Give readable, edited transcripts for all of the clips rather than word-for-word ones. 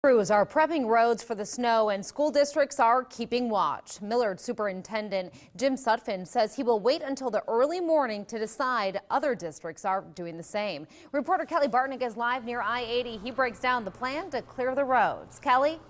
Crews are prepping roads for the snow and school districts are keeping watch. Millard Superintendent Jim Sutphin says he will wait until the early morning to decide. Other districts are doing the same. Reporter Kelly Bartnick is live near I-80. He breaks down the plan to clear the roads. Kelly?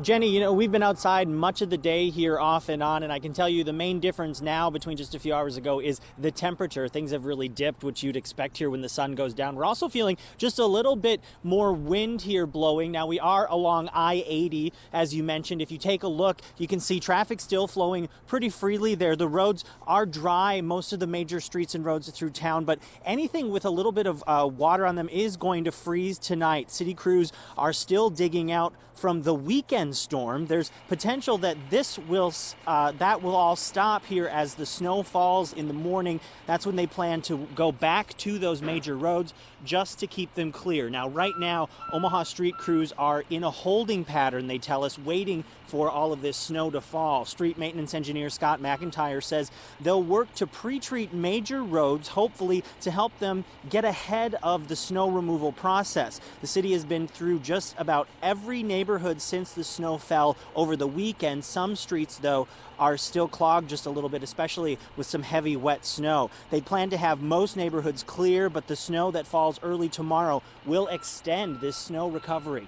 Jenny, we've been outside much of the day here off and on, and I can tell you the main difference now between just a few hours ago is the temperature. Things have really dipped, which you'd expect here when the sun goes down. We're also feeling just a little bit more wind here blowing. Now, we are along I-80, as you mentioned. If you take a look, you can see traffic still flowing pretty freely there. The roads are dry, most of the major streets and roads through town, but anything with a little bit of water on them is going to freeze tonight. City crews are still digging out from the weekend storm. There's potential that that will all stop here as the snow falls in the morning. That's when they plan to go back to those major roads just to keep them clear. Now, right now, Omaha street crews are in a holding pattern, they tell us, waiting for all of this snow to fall. Street maintenance engineer Scott McIntyre says they'll work to pre-treat major roads, hopefully to help them get ahead of the snow removal process. The city has been through just about every neighborhood since the snow fell over the weekend. Some streets, though, are still clogged just a little bit, especially with some heavy wet snow. They plan to have most neighborhoods clear, but the snow that falls early tomorrow will extend this snow recovery.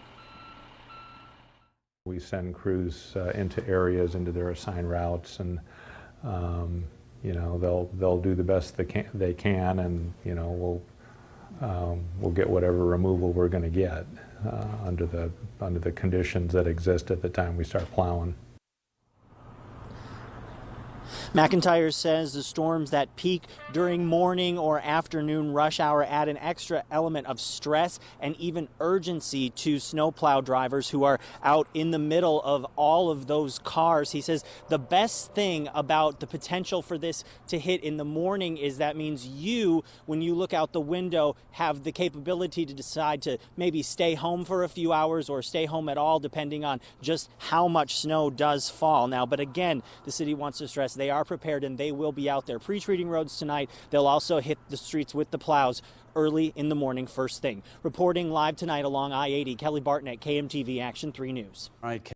We send crews into areas, into their assigned routes, and they'll do the best they can, and we'll get whatever removal we're going to get under the conditions that exist at the time we start plowing. McIntyre says the storms that peak during morning or afternoon rush hour add an extra element of stress and even urgency to snowplow drivers who are out in the middle of all of those cars. He says the best thing about the potential for this to hit in the morning is that means you, when you look out the window, have the capability to decide to maybe stay home for a few hours or stay home at all, depending on just how much snow does fall. Now, but again, the city wants to stress they are prepared and they will be out there pre-treating roads tonight. They'll also hit the streets with the plows early in the morning, first thing. Reporting live tonight along I-80, Kelly Bartnick, KMTV Action 3 News. All right.